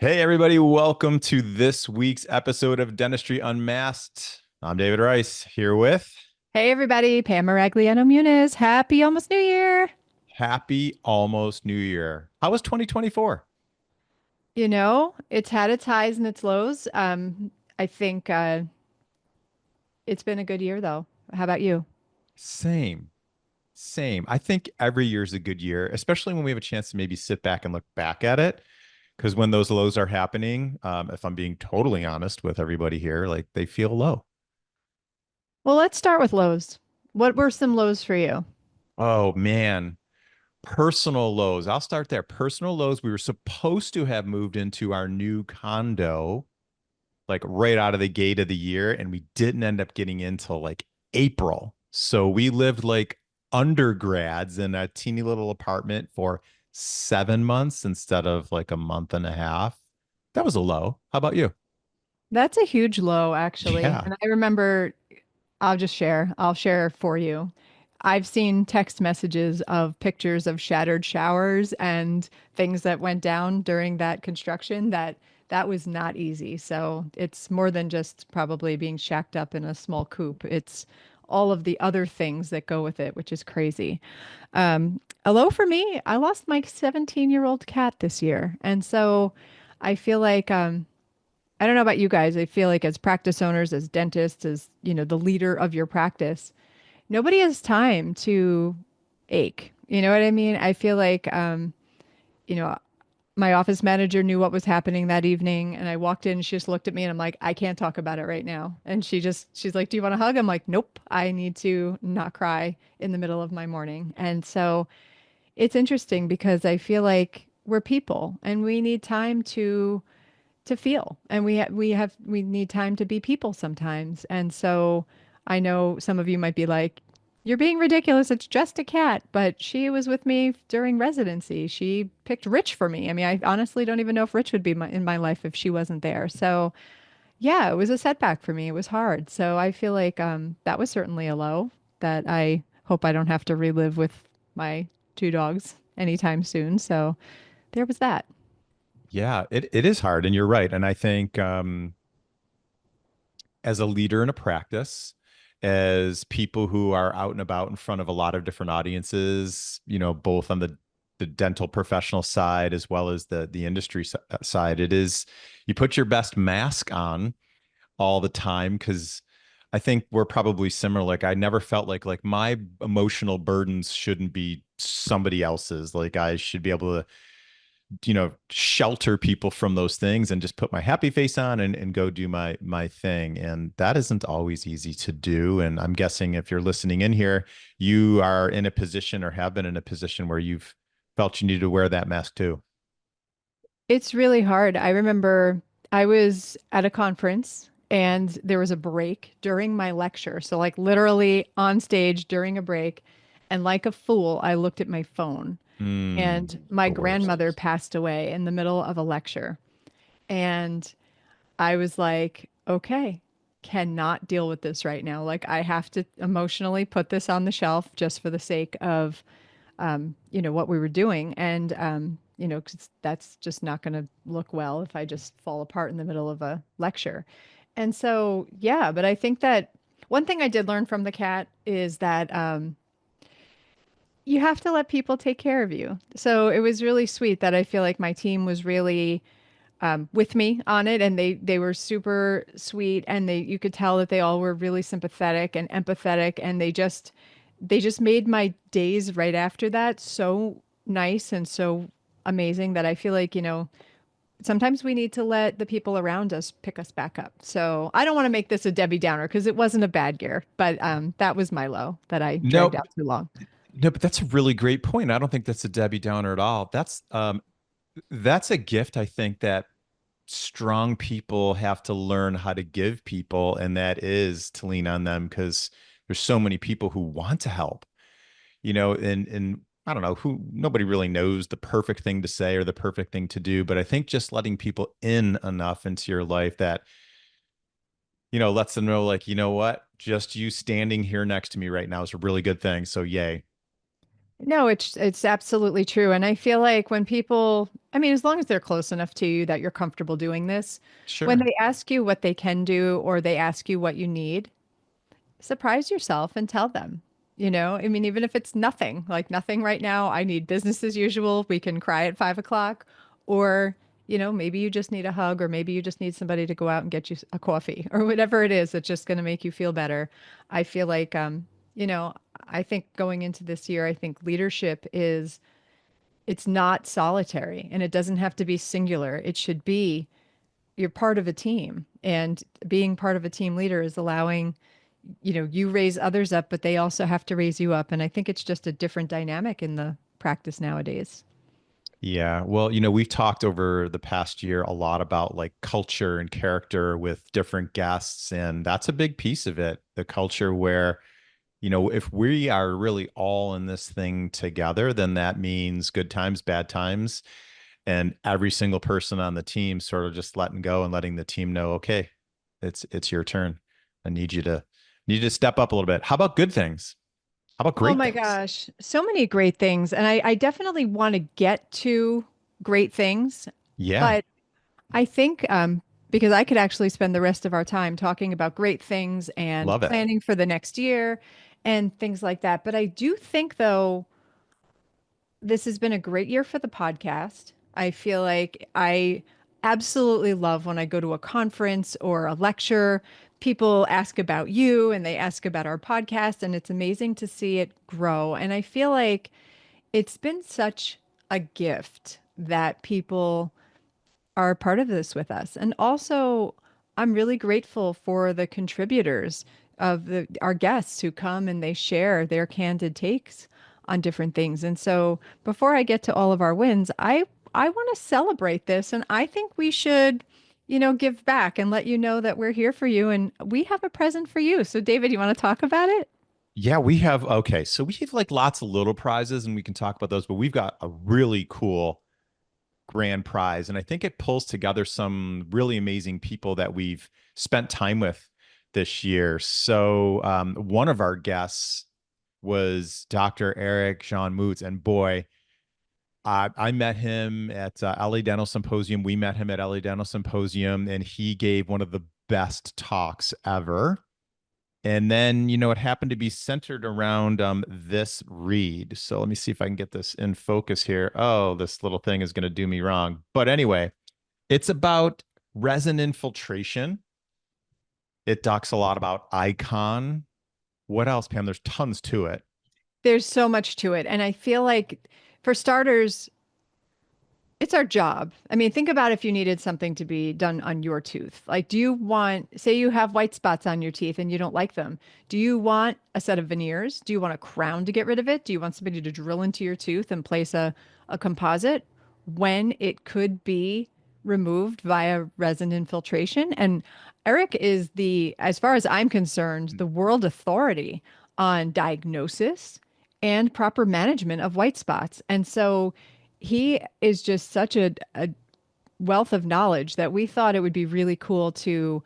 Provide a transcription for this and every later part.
Hey, everybody, welcome to this week's episode of Dentistry Unmasked. I'm David Rice here with Hey everybody, Pam Maragliano-Muniz. Happy almost New Year. Happy Almost New Year. How was 2024? It's had its highs and its lows. I think it's been a good year though. How about you? Same, same. I think every year is a good year, especially when we have a chance to maybe sit back and look back at it. Because when those lows are happening, if I'm being totally honest with everybody here, like they feel low. Well, let's start with lows. What were some lows for you? Oh, man. Personal lows. I'll start there. Personal lows. We were supposed to have moved into our new condo like right out of the gate of the year, and we didn't end up getting in till like April. So we lived like undergrads in a teeny little apartment for 7 months instead of like a month and a half. That was a low. How about you? That's a huge low, actually. Yeah. And I remember, I'll share for you. I've seen text messages of pictures of shattered showers and things that went down during that construction that was not easy. So it's more than just probably being shacked up in a small coop. It's all of the other things that go with it, which is crazy. A low for me, I lost my 17-year-old cat this year. And so I feel like I don't know about you guys. I feel like as practice owners, as dentists, as, the leader of your practice, nobody has time to ache. You know what I mean? I feel like, you know, my office manager knew what was happening that evening, and I walked in, she just looked at me and I'm like, I can't talk about it right now. And she's like, do you want a hug? I'm like, nope, I need to not cry in the middle of my morning. And so it's interesting because I feel like we're people and we need time to feel, and we need time to be people sometimes. And so I know some of you might be like, you're being ridiculous, it's just a cat, but she was with me during residency. She picked Rich for me. I mean, I honestly don't even know if Rich would be in my life if she wasn't there. So yeah, it was a setback for me. It was hard. So I feel like that was certainly a low that I hope I don't have to relive with my two dogs anytime soon. So there was that. Yeah, it is hard, and you're right. And I think as a leader in a practice, as people who are out and about in front of a lot of different audiences, both on the dental professional side as well as the industry side, it is you put your best mask on all the time because I think we're probably similar. Like I never felt like my emotional burdens shouldn't be somebody else's. Like I should be able to shelter people from those things and just put my happy face on and go do my thing. And that isn't always easy to do. And I'm guessing if you're listening in here, you are in a position or have been in a position where you've felt you need to wear that mask too. It's really hard. I remember I was at a conference and there was a break during my lecture. So, like, literally on stage during a break. And like a fool, I looked at my phone and my The worst. grandmother passed away in the middle of a lecture. And I was like, okay, cannot deal with this right now. Like, I have to emotionally put this on the shelf just for the sake of what we were doing. And, 'cause that's just not going to look well if I just fall apart in the middle of a lecture. And so, yeah, but I think that one thing I did learn from the cat is that you have to let people take care of you. So it was really sweet that I feel like my team was really with me on it, and they were super sweet, and they you could tell that they all were really sympathetic and empathetic, and they just made my days right after that so nice and so amazing that I feel like, sometimes we need to let the people around us pick us back up. So I don't want to make this a Debbie Downer because it wasn't a bad year, but that was my low that I dragged Nope. out too long. No, but that's a really great point. I don't think that's a Debbie Downer at all. That's a gift I think that strong people have to learn how to give people, and that is to lean on them because there's so many people who want to help, and I don't know who nobody really knows the perfect thing to say or the perfect thing to do, but I think just letting people in enough into your life that, lets them know, like, you know what, just you standing here next to me right now is a really good thing. So yay. No, it's absolutely true. And I feel like when people, I mean, as long as they're close enough to you that you're comfortable doing this, when Sure. they ask you what they can do or they ask you what you need, surprise yourself and tell them. I mean, even if it's nothing, like nothing right now, I need business as usual. We can cry at 5 o'clock. Or, maybe you just need a hug, or maybe you just need somebody to go out and get you a coffee or whatever it is that's just going to make you feel better. I feel like, you know, I think going into this year, I think leadership it's not solitary and it doesn't have to be singular. It should be you're part of a team. And being part of a team leader is allowing you raise others up, but they also have to raise you up. And I think it's just a different dynamic in the practice nowadays. Yeah. Well, we've talked over the past year a lot about like culture and character with different guests, and that's a big piece of it. The culture where, if we are really all in this thing together, then that means good times, bad times, and every single person on the team sort of just letting go and letting the team know, okay, it's your turn. I need you to step up a little bit. How about good things? How about Oh great my things? gosh, so many great things. And I definitely want to get to great things, Yeah, but I think because I could actually spend the rest of our time talking about great things and love it. planning for the next year and things like that. But I do think, though, this has been a great year for the podcast. I feel like I absolutely love when I go to a conference or a lecture, people ask about you and they ask about our podcast, and it's amazing to see it grow. And I feel like it's been such a gift that people are a part of this with us. And also, I'm really grateful for the contributors of our guests who come and they share their candid takes on different things. And so, before I get to all of our wins, I want to celebrate this, and I think we should, give back and let you know that we're here for you and we have a present for you. So, David, you want to talk about it? Yeah, we have okay. So we have like lots of little prizes and we can talk about those, but we've got a really cool grand prize. And I think it pulls together some really amazing people that we've spent time with this year. So one of our guests was Dr. Eric Jean Moots. And boy, I met him at LA Dental Symposium. We met him at LA Dental Symposium, and he gave one of the best talks ever. And then, it happened to be centered around this read. So let me see if I can get this in focus here. Oh, this little thing is going to do me wrong. But anyway, it's about resin infiltration. It talks a lot about icon. What else, Pam? There's tons to it. There's so much to it. And I feel like, for starters, it's our job. I mean, think about if you needed something to be done on your tooth. Like, do you want, say you have white spots on your teeth and you don't like them. Do you want a set of veneers? Do you want a crown to get rid of it? Do you want somebody to drill into your tooth and place a composite when it could be removed via resin infiltration? And Eric is as far as I'm concerned, the world authority on diagnosis and proper management of white spots. And so he is just such a wealth of knowledge that we thought it would be really cool to,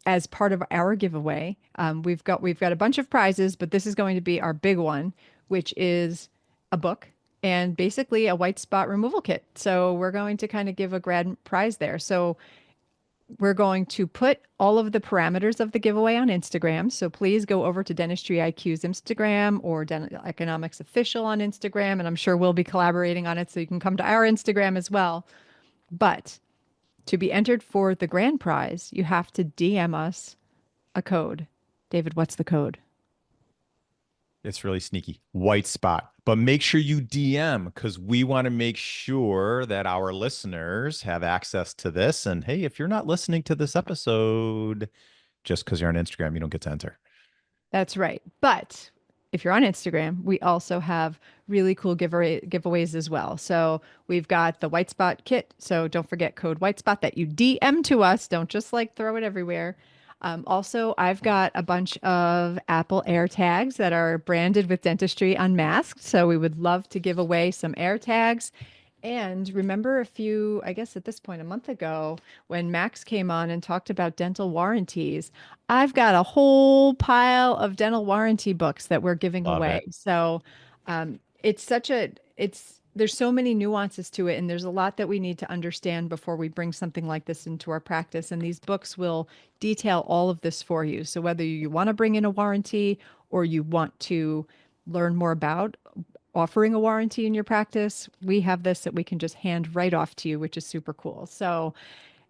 as part of our giveaway, we've got a bunch of prizes, but this is going to be our big one, which is a book and basically a white spot removal kit. So we're going to kind of give a grand prize there. So we're going to put all of the parameters of the giveaway on Instagram. So please go over to Dentistry IQ's Instagram or Dental Economics Official on Instagram. And I'm sure we'll be collaborating on it. So you can come to our Instagram as well. But to be entered for the grand prize, you have to DM us a code. David, what's the code? It's really sneaky. White spot. But make sure you DM because we want to make sure that our listeners have access to this. And hey, if you're not listening to this episode, just because you're on Instagram, you don't get to enter. That's right. But if you're on Instagram, we also have really cool giveaways as well. So we've got the White Spot kit. So don't forget code White Spot that you DM to us. Don't just like throw it everywhere. Also, I've got a bunch of Apple AirTags that are branded with Dentistry Unmasked. So we would love to give away some AirTags. And remember I guess at this point, a month ago, when Max came on and talked about dental warranties, I've got a whole pile of dental warranty books that we're giving Love away. it. So It's such a it's there's so many nuances to it, and there's a lot that we need to understand before we bring something like this into our practice, and these books will detail all of this for you. So whether you want to bring in a warranty or you want to learn more about offering a warranty in your practice, we have this that we can just hand right off to you, which is super cool. So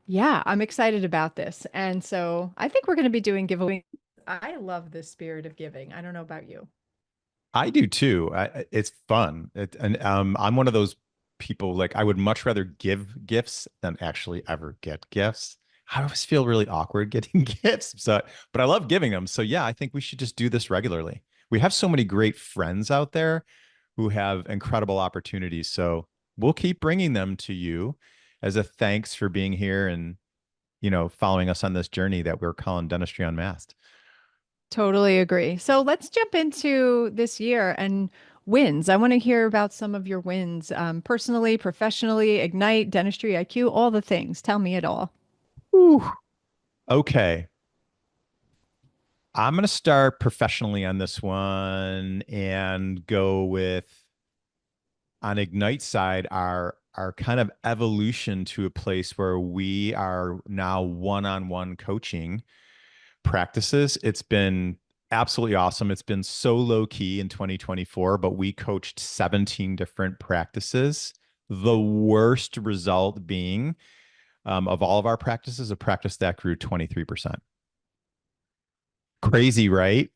yeah, I'm excited about this, and so I think we're going to be doing giveaways. I love this spirit of giving. I don't know about you. I do too. It's fun. I'm one of those people like I would much rather give gifts than actually ever get gifts. I always feel really awkward getting gifts, so but I love giving them. So yeah, I think we should just do this regularly. We have so many great friends out there who have incredible opportunities. So we'll keep bringing them to you as a thanks for being here and following us on this journey that we're calling Dentistry Unmasked. Totally agree. So let's jump into this year and wins. I want to hear about some of your wins, personally, professionally, Ignite, Dentistry IQ, all the things. Tell me it all. Whew. Okay. I'm going to start professionally on this one and go with on Ignite side our kind of evolution to a place where we are now one-on-one coaching practices. It's been absolutely awesome. It's been so low key in 2024, but we coached 17 different practices. The worst result being of all of our practices, a practice that grew 23%. Crazy, right?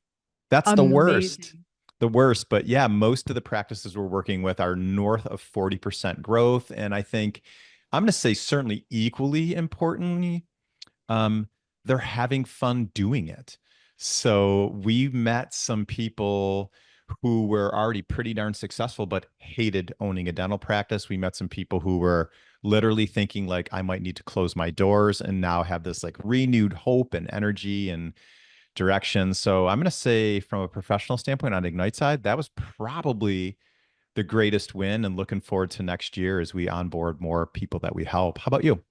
That's the worst. Amazing. The worst. But yeah, most of the practices we're working with are north of 40% growth. And I think I'm going to say certainly equally importantly, um, they're having fun doing it. So we met some people who were already pretty darn successful, but hated owning a dental practice. We met some people who were literally thinking like I might need to close my doors and now have this like renewed hope and energy and direction. So I'm going to say from a professional standpoint on Ignite side, that was probably the greatest win and looking forward to next year as we onboard more people that we help. How about you?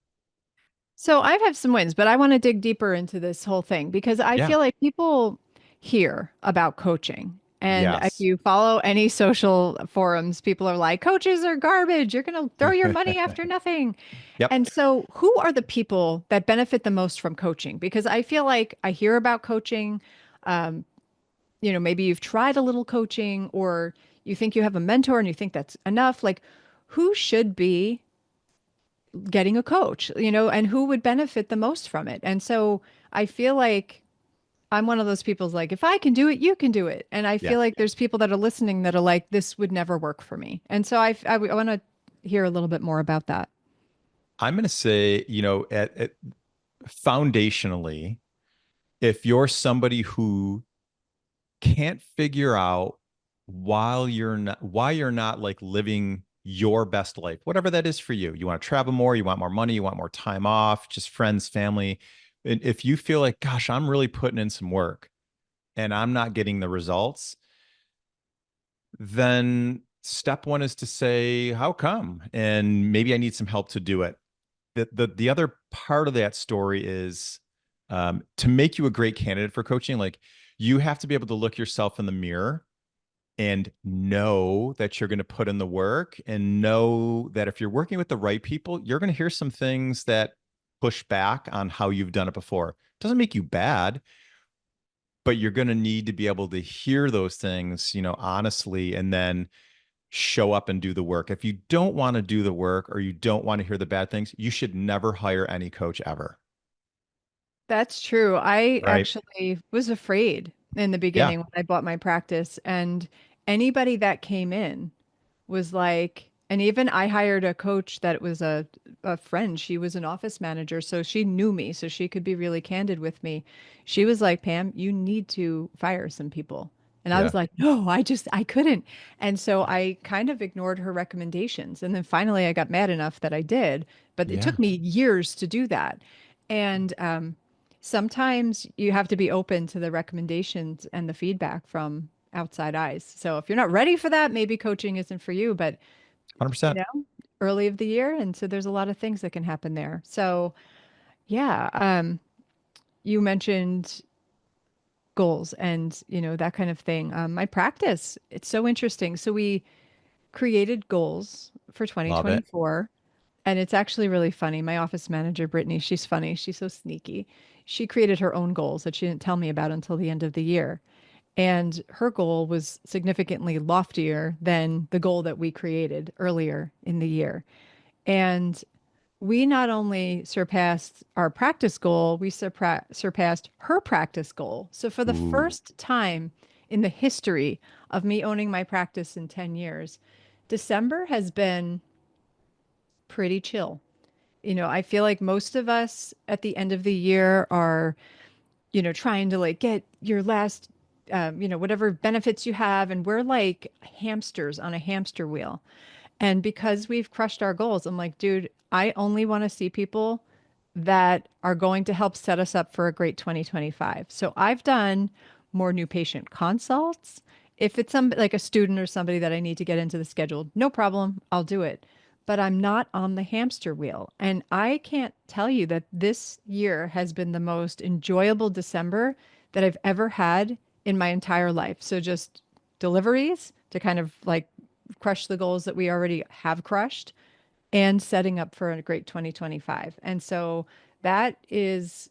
So I've had some wins, but I want to dig deeper into this whole thing because I Yeah. feel like people hear about coaching. And if Yes. you follow any social forums, people are like, coaches are garbage. You're going to throw your money after nothing. Yep. And so, who are the people that benefit the most from coaching? Because I feel like I hear about coaching. Um, maybe you've tried a little coaching or you think you have a mentor and you think that's enough. Like, who should be getting a coach, and who would benefit the most from it? And so, I feel like I'm one of those people's like, if I can do it, you can do it. And I Yeah. feel like there's people that are listening that are like, this would never work for me. And so, I want to hear a little bit more about that. I'm going to say, at foundationally, if you're somebody who can't figure out why you're not like living your best life, whatever that is for you. You want to travel more, you want more money, you want more time off, just friends, family. And if you feel like, gosh, I'm really putting in some work and I'm not getting the results, then step one is to say, how come? And maybe I need some help to do it. The other part of that story is to make you a great candidate for coaching, like you have to be able to look yourself in the mirror and know that you're going to put in the work and know that if you're working with the right people, you're going to hear some things that push back on how you've done it before. It doesn't make you bad, but you're going to need to be able to hear those things, honestly, and then show up and do the work. If you don't want to do the work or you don't want to hear the bad things, you should never hire any coach ever. That's true. I Right. actually was afraid in the Yeah. beginning when I bought my practice, and anybody that came in was like, and even I hired a coach that was a friend. She was an office manager, so she knew me, so she could be really candid with me. She was like, Pam, you need to fire some people. And I was Yeah. like, no, I couldn't. And so I kind of ignored her recommendations. And then finally I got mad enough that I did, but it Yeah. took me years to do that. And sometimes you have to be open to the recommendations and the feedback from outside eyes. So if you're not ready for that, maybe coaching isn't for you, but 100%. early of the year. And so there's a lot of things that can happen there. So yeah, you mentioned goals and, that kind of thing. My practice, it's so interesting. So we created goals for Love it. 2024. And it's actually really funny. My office manager, Brittany, she's funny. She's so sneaky. She created her own goals that she didn't tell me about until the end of the year. And her goal was significantly loftier than the goal that we created earlier in the year. And we not only surpassed our practice goal, we surpassed her practice goal. So for the Ooh. first time in the history of me owning my practice in 10 years, December has been pretty chill. I feel like most of us at the end of the year are, trying to like get your last, whatever benefits you have. And we're like hamsters on a hamster wheel. And because we've crushed our goals, I'm like, dude, I only want to see people that are going to help set us up for a great 2025. So I've done more new patient consults. If it's some like a student or somebody that I need to get into the schedule, no problem, I'll do it. But I'm not on the hamster wheel. And I can't tell you that this year has been the most enjoyable December that I've ever had in my entire life. So just deliveries to kind of like crush the goals that we already have crushed and setting up for a great 2025. And so this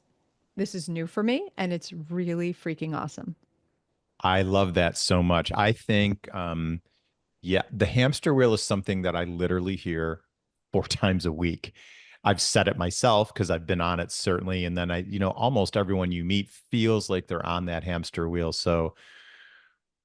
is new for me and it's really freaking awesome. I love that so much. I think, yeah, the hamster wheel is something that I literally hear 4 times a week. I've said it myself because I've been on it certainly. And then almost everyone you meet feels like they're on that hamster wheel. So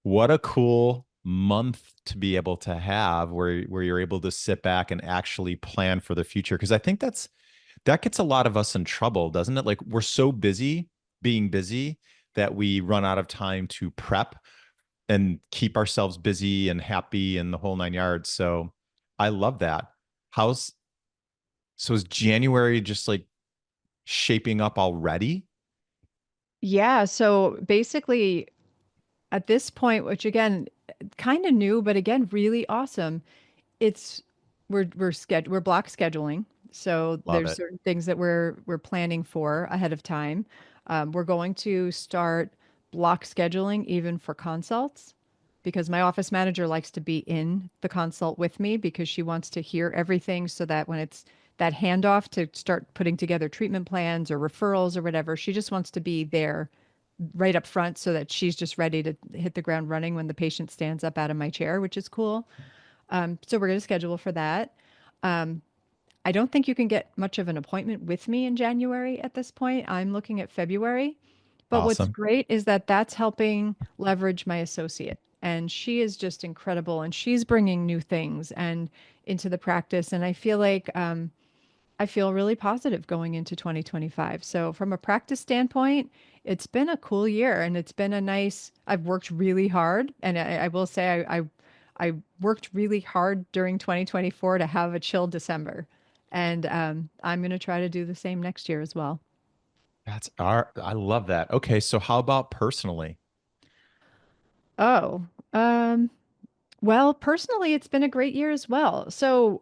what a cool month to be able to have where you're able to sit back and actually plan for the future. Because I think that gets a lot of us in trouble, doesn't it? Like we're so busy being busy that we run out of time to prep and keep ourselves busy and happy and the whole 9 yards. So I love that. How's so is January just like shaping up already? Yeah, so basically at this point, which again, kind of new, but again, really awesome, it's we're block scheduling. So Love there's it. certain things that we're planning for ahead of time. We're going to start block scheduling even for consults because my office manager likes to be in the consult with me because she wants to hear everything so that when it's that handoff to start putting together treatment plans or referrals or whatever, she just wants to be there right up front so that she's just ready to hit the ground running when the patient stands up out of my chair, which is cool. So we're going to schedule for that. Um, I don't think you can get much of an appointment with me in January at this point. I'm looking at February. But what's Awesome. great is that that's helping leverage my associate. And she is just incredible. And she's bringing new things and into the practice. And I feel really positive going into 2025. So from a practice standpoint, it's been a cool year and it's been a nice, I've worked really hard. And I will say I worked really hard during 2024 to have a chill December. And I'm going to try to do the same next year as well. I love that. Okay, so how about personally? Oh, um, well, personally, it's been a great year as well. So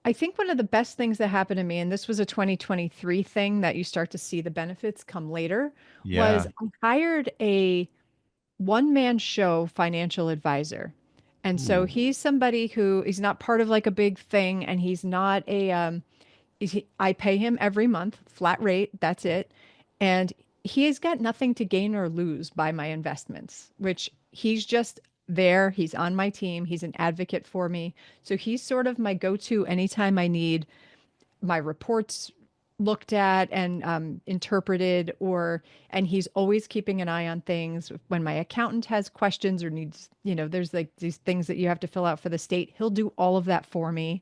I think one of the best things that happened to me, and this was a 2023 thing that you start to see the benefits come later, was Yeah. I hired a one-man show financial advisor. And so Ooh. he's somebody who is not part of like a big thing, and he's not I pay him every month, flat rate, that's it. And he has got nothing to gain or lose by my investments, which he's just there. He's on my team. He's an advocate for me. So he's sort of my go-to anytime I need my reports looked at and interpreted and he's always keeping an eye on things when my accountant has questions or needs, there's like these things that you have to fill out for the state. He'll do all of that for me.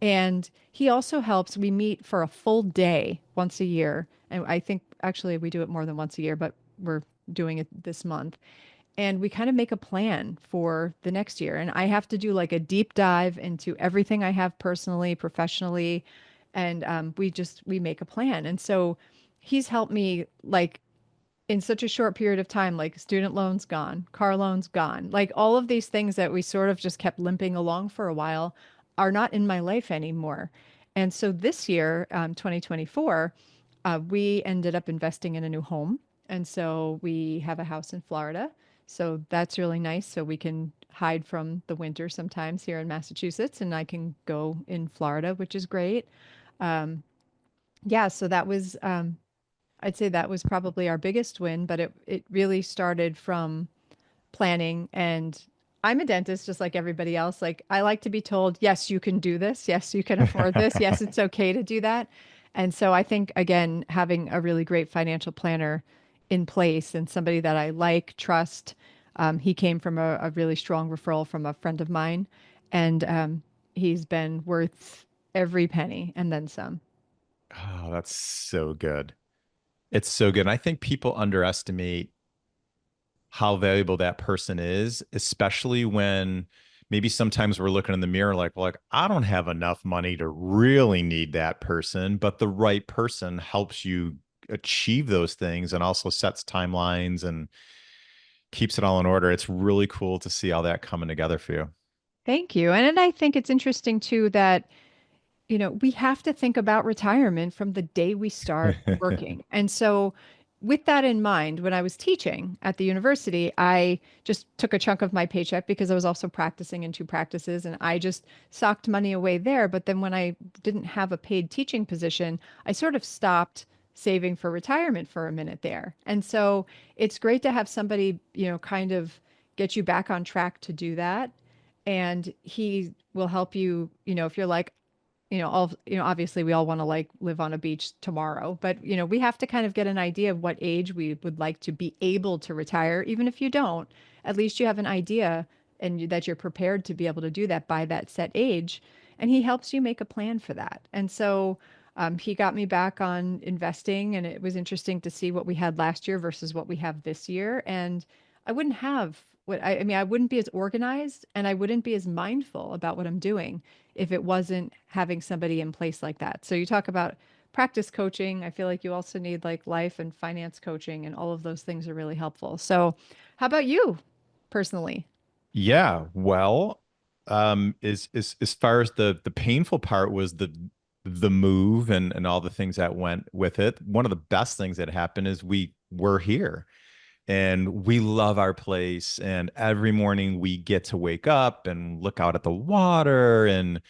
And he also helps. We meet for a full day once a year. And I think actually we do it more than once a year, but we're doing it this month. And we kind of make a plan for the next year. And I have to do like a deep dive into everything I have personally, professionally. And we make a plan. And so he's helped me like in such a short period of time, like student loans gone, car loans gone, like all of these things that we sort of just kept limping along for a while are not in my life anymore. And so this year, 2024, we ended up investing in a new home. And so we have a house in Florida. So that's really nice. So we can hide from the winter sometimes here in Massachusetts, and I can go in Florida, which is great. Yeah, so that was I'd say that was probably our biggest win, but it really started from planning. And I'm a dentist just like everybody else. Like, I like to be told, yes, you can do this. Yes, you can afford this. Yes, it's okay to do that. And so I think, again, having a really great financial planner in place and somebody that I like, trust. He came from a really strong referral from a friend of mine, and he's been worth every penny and then some. Oh, that's so good. It's so good. And I think people underestimate how valuable that person is, especially when maybe sometimes we're looking in the mirror like I don't have enough money to really need that person, but the right person helps you achieve those things and also sets timelines and keeps it all in order. It's really cool to see all that coming together for you. Thank you. And I think it's interesting too that we have to think about retirement from the day we start working. And so, with that in mind, when I was teaching at the university, I just took a chunk of my paycheck because I was also practicing in two practices, and I just socked money away there. But then when I didn't have a paid teaching position, I sort of stopped saving for retirement for a minute there. And so, it's great to have somebody, kind of get you back on track to do that. And he will help you, if you're like, obviously we all want to like live on a beach tomorrow, but we have to kind of get an idea of what age we would like to be able to retire. Even if you don't, at least you have an idea and that you're prepared to be able to do that by that set age. And he helps you make a plan for that. And so he got me back on investing, and it was interesting to see what we had last year versus what we have this year. And I wouldn't have I mean, I wouldn't be as organized and I wouldn't be as mindful about what I'm doing if it wasn't having somebody in place like that. So you talk about practice coaching. I feel like you also need like life and finance coaching, and all of those things are really helpful. So, how about you personally? Yeah, well, is as far as the painful part was the move and all the things that went with it. One of the best things that happened is we were here and we love our place. And every morning we get to wake up and look out at the water and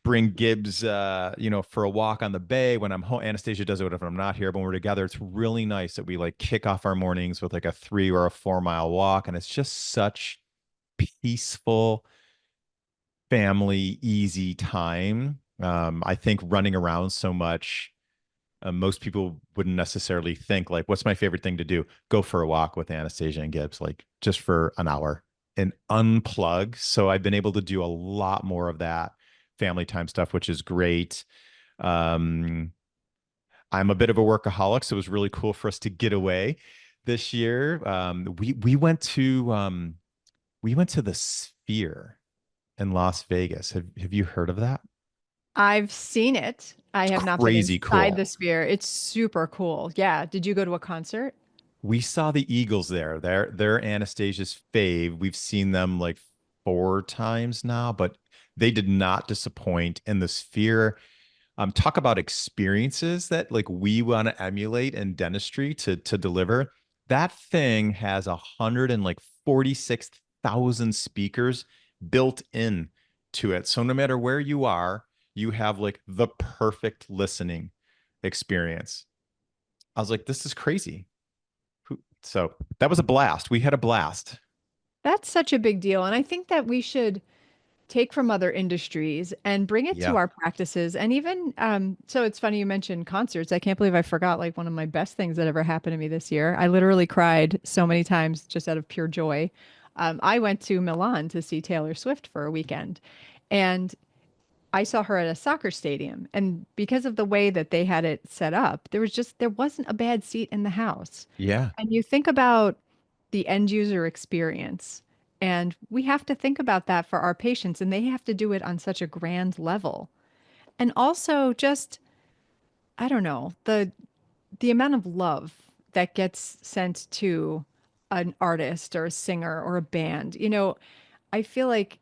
bring Gibbs, for a walk on the bay when I'm home. Anastasia does it if I'm not here, but when we're together, it's really nice that we like kick off our mornings with like a 3 or 4 mile walk. And it's just such peaceful, family, easy time. I think running around so much, most people wouldn't necessarily think like, what's my favorite thing to do? Go for a walk with Anastasia and Gibbs, like just for an hour and unplug. So I've been able to do a lot more of that family time stuff, which is great. Um, I'm a bit of a workaholic, so it was really cool for us to get away this year. We went to the Sphere in Las Vegas. Have you heard of that? I've seen it. I It's have not been crazy inside the cool. sphere. It's super cool. Yeah. Did you go to a concert? We saw the Eagles there. They're Anastasia's fave. We've seen them like 4 times now, but they did not disappoint. In the Sphere, talk about experiences that like we want to emulate in dentistry to deliver. That thing has 146,000 speakers built in to it. So no matter where you are, you have like the perfect listening experience. I was like, this is crazy. So that was a blast. We had a blast. That's such a big deal. And I think that we should take from other industries and bring it to Yeah. our practices. And even so, it's funny you mentioned concerts. I can't believe I forgot like one of my best things that ever happened to me this year. I literally cried so many times just out of pure joy. I went to Milan to see Taylor Swift for a weekend, and I saw her at a soccer stadium. And because of the way that they had it set up, there wasn't a bad seat in the house. Yeah. And you think about the end user experience, and we have to think about that for our patients, and they have to do it on such a grand level. And also just, I don't know, the amount of love that gets sent to an artist or a singer or a band. I feel like,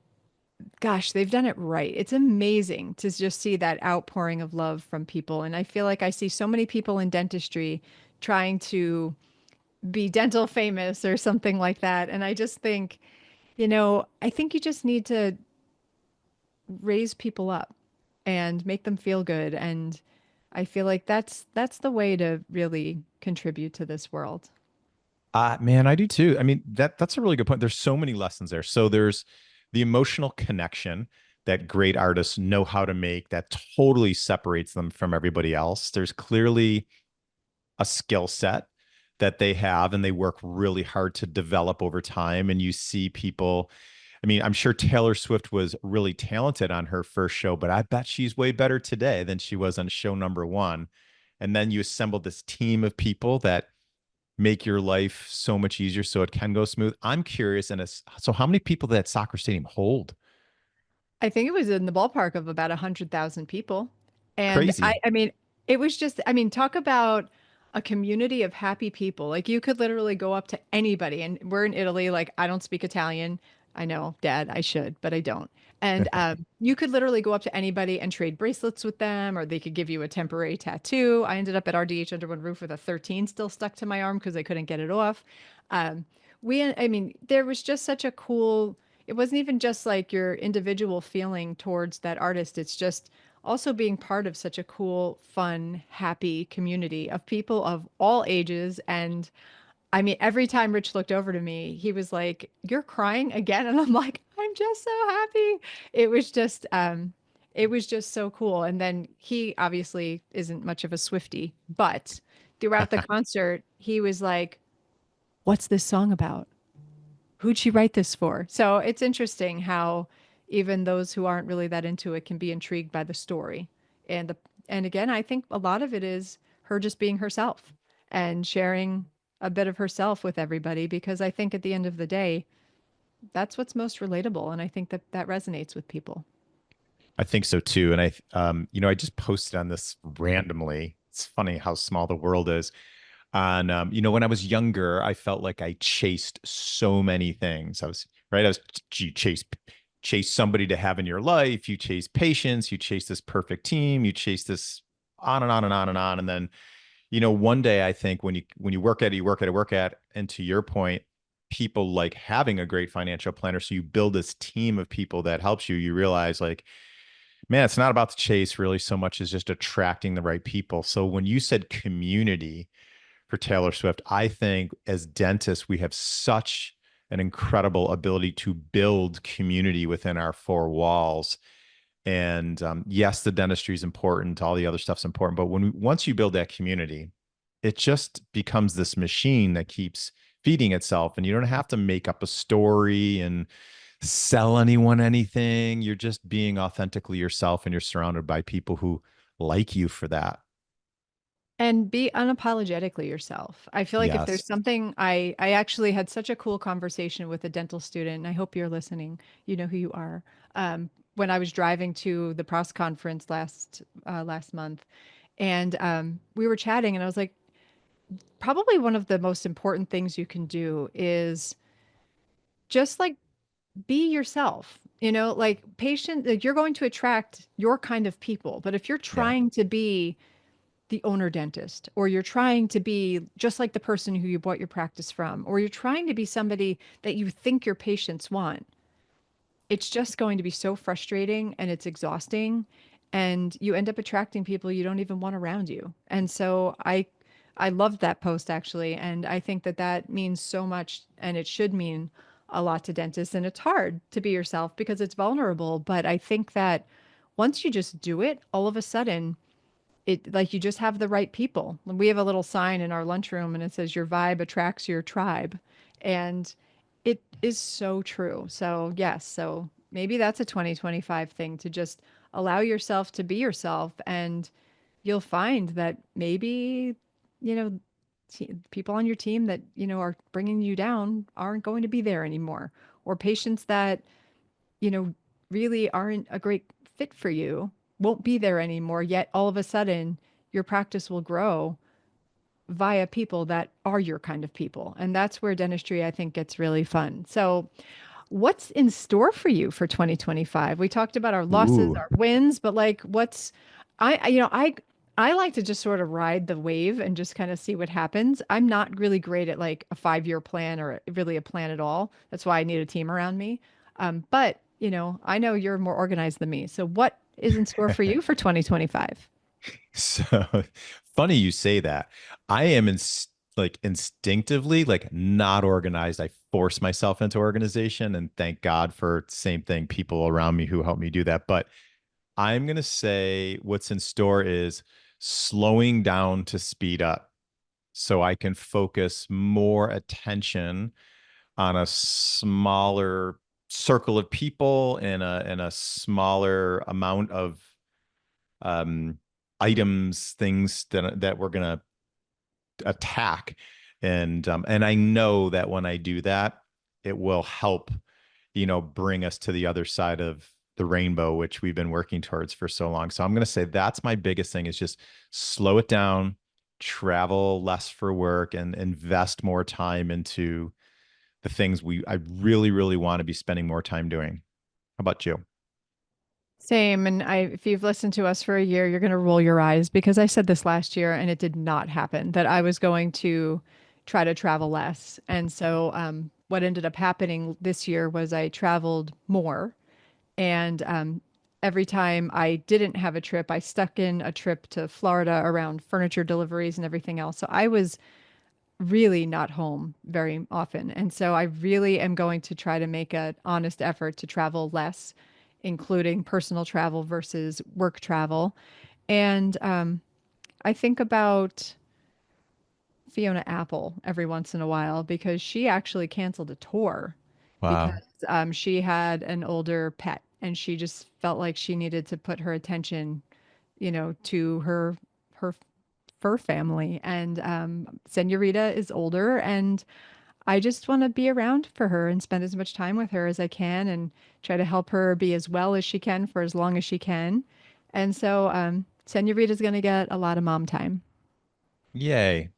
gosh, they've done it right. It's amazing to just see that outpouring of love from people. And I feel like I see so many people in dentistry trying to be dental famous or something like that. And I just think, I think you just need to raise people up and make them feel good. And I feel like that's the way to really contribute to this world. Man, I do too. I mean, that's a really good point. There's so many lessons there. So there's the emotional connection that great artists know how to make that totally separates them from everybody else. There's clearly a skill set that they have and they work really hard to develop over time. And you see people, I mean, I'm sure Taylor Swift was really talented on her first show, but I bet she's way better today than she was on show number one. And then you assemble this team of people that make your life so much easier so it can go smooth. I'm curious, and so how many people did that soccer stadium hold? I think it was in the ballpark of about 100,000 people. And I, Crazy. I mean, it was just, I mean, talk about a community of happy people. Like you could literally go up to anybody. And we're in Italy. Like I don't speak Italian. I know, Dad, I should, but I don't. And you could literally go up to anybody and trade bracelets with them, or they could give you a temporary tattoo. I ended up at RDH under one roof with a 13 still stuck to my arm because I couldn't get it off. Um, I mean, there was just such a cool, it wasn't even just like your individual feeling towards that artist. It's just also being part of such a cool, fun, happy community of people of all ages. And I mean, every time Rich looked over to me, he was like, "You're crying again?" And I'm like, "I'm just so happy." It was just, it was just so cool. And then he obviously isn't much of a Swiftie, but throughout the concert, he was like, "What's this song about? Who'd she write this for?" So it's interesting how even those who aren't really that into it can be intrigued by the story. And the and again, I think a lot of it is her just being herself and sharing a bit of herself with everybody because I think at the end of the day, that's what's most relatable and I think that that resonates with people. I think so too. And I just posted on this randomly. It's funny how small the world is. And when I was younger, I felt like I chased so many things. I was right. You chase somebody to have in your life. You chase patience. You chase this perfect team. You chase this on and on and on and on. And then, one day I think when you work at it, you work at, and to your point, people like having a great financial planner. So you build this team of people that helps you. You realize like, man, it's not about the chase really so much as just attracting the right people. So when you said community for Taylor Swift, I think as dentists, we have such an incredible ability to build community within our four walls. And yes, the dentistry is important, all the other stuff's important, but once you build that community, it just becomes this machine that keeps feeding itself, and you don't have to make up a story and sell anyone anything. You're just being authentically yourself, and you're surrounded by people who like you for that. And be unapologetically yourself. I feel like if Yes. there's something I actually had such a cool conversation with a dental student, and I hope you're listening. You know who you are. When I was driving to the pros conference last month, and we were chatting, and I was like, probably one of the most important things you can do is just like be yourself. Like patient, like you're going to attract your kind of people, but if you're Yeah. trying to be the owner dentist, or you're trying to be just like the person who you bought your practice from, or you're trying to be somebody that you think your patients want, it's just going to be so frustrating and it's exhausting. And you end up attracting people you don't even want around you. And so I loved that post actually. And I think that that means so much and it should mean a lot to dentists. And it's hard to be yourself because it's vulnerable. But I think that once you just do it, all of a sudden, it like you just have the right people. We have a little sign in our lunchroom and it says your vibe attracts your tribe. And it is so true. So, yes, so maybe that's a 2025 thing to just allow yourself to be yourself and you'll find that maybe, you know, people on your team that, are bringing you down aren't going to be there anymore or patients that really aren't a great fit for you won't be there anymore. Yet all of a sudden, your practice will grow via people that are your kind of people. And that's where dentistry, I think, gets really fun. So, what's in store for you for 2025? We talked about our losses, Ooh. our wins, but like what's I I like to just sort of ride the wave and just kind of see what happens. I'm not really great at like a 5-year plan or really a plan at all. That's why I need a team around me. But, I know you're more organized than me. So what is in store for you for 2025? So funny you say that. I am like instinctively like not organized. I force myself into organization and thank God for same thing, people around me who help me do that. But I'm gonna say what's in store is slowing down to speed up so I can focus more attention on a smaller circle of people in a smaller amount of um, items, things that we're gonna attack, and I know that when I do that, it will help, bring us to the other side of the rainbow, which we've been working towards for so long. So I'm gonna say that's my biggest thing is just slow it down, travel less for work, and invest more time into the things I really, really want to be spending more time doing. How about you? Same. And if you've listened to us for a year, you're going to roll your eyes because I said this last year and it did not happen that I was going to try to travel less. And so, what ended up happening this year was I traveled more. And every time I didn't have a trip, I stuck in a trip to Florida around furniture deliveries and everything else. So I was really not home very often. And so I really am going to try to make an honest effort to travel less, including personal travel versus work travel. And I think about Fiona Apple every once in a while because she actually canceled a tour because Wow. she had an older pet and she just felt like she needed to put her attention, to her fur family. And Senorita is older, and I just want to be around for her and spend as much time with her as I can and try to help her be as well as she can for as long as she can. And so, Senorita's going to get a lot of mom time. Yay.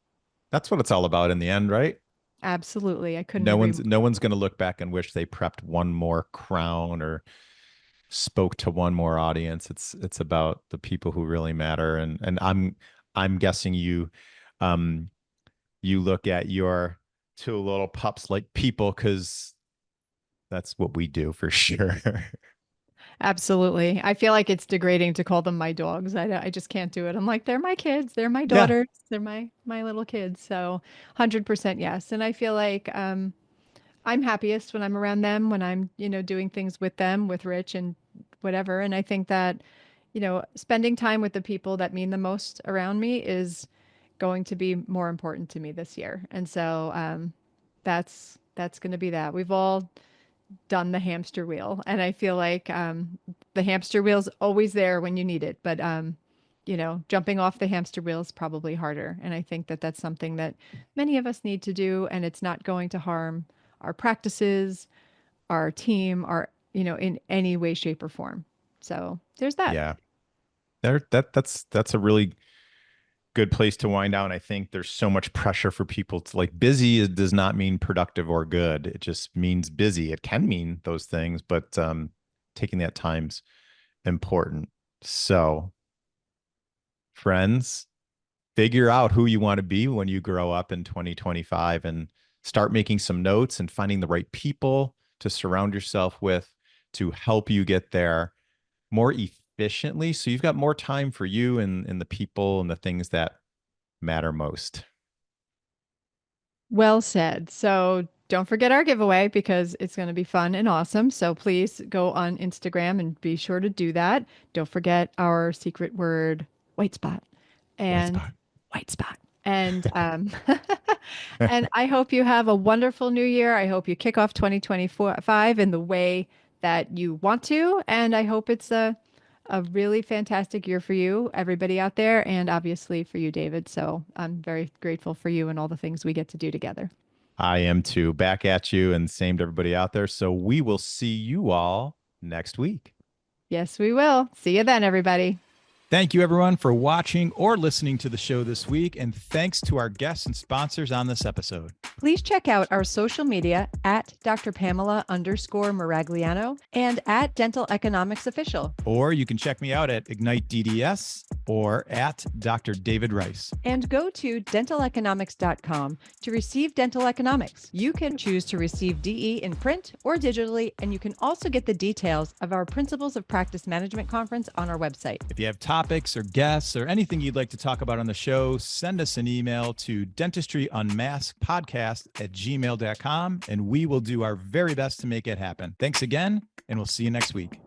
That's what it's all about in the end, right? Absolutely. I couldn't No agree one's more. no one's going to look back and wish they prepped one more crown or spoke to one more audience. It's about the people who really matter, and I'm guessing um you look at your two little pups like people because that's what we do for sure. Absolutely. I feel like it's degrading to call them my dogs. I just can't do it. I'm like, they're my kids. They're my Yeah. daughters. They're my little kids. So 100% yes. And I feel like I'm happiest when I'm around them, when I'm, doing things with them, with Rich and whatever. And I think that, spending time with the people that mean the most around me is going to be more important to me this year. And so that's going to be that. We've all done the hamster wheel, and I feel like the hamster wheel's always there when you need it, but jumping off the hamster wheel is probably harder. And I think that that's something that many of us need to do, and it's not going to harm our practices, our team, our in any way, shape, or form. So there's that. Yeah. That's a really good place to wind down. I think there's so much pressure for people to like does not mean productive or good. It just means busy. It can mean those things, but taking that time's important. So, friends, figure out who you want to be when you grow up in 2025 and start making some notes and finding the right people to surround yourself with to help you get there more efficiently. So you've got more time for you and the people and the things that matter most. Well said. So don't forget our giveaway because it's going to be fun and awesome. So please go on Instagram and be sure to do that. Don't forget our secret word, white spot White and spot. white spot. And and I hope you have a wonderful new year. I hope you kick off 2025 in the way that you want to. And I hope it's a really fantastic year for you, everybody out there, and obviously for you, David. So I'm very grateful for you and all the things we get to do together. I am too. Back at you and same to everybody out there. So we will see you all next week. Yes, we will. See you then, everybody. Thank you, everyone, for watching or listening to the show this week. And thanks to our guests and sponsors on this episode. Please check out our social media at Dr. Pamela_Maragliano and at Dental Economics Official. Or you can check me out at Ignite DDS or at Dr. David Rice. And go to dentaleconomics.com to receive dental economics. You can choose to receive DE in print or digitally, and you can also get the details of our Principles of Practice Management conference on our website. If you have topics or guests or anything you'd like to talk about on the show, send us an email to dentistryunmaskpodcast@gmail.com, and we will do our very best to make it happen. Thanks again, and we'll see you next week.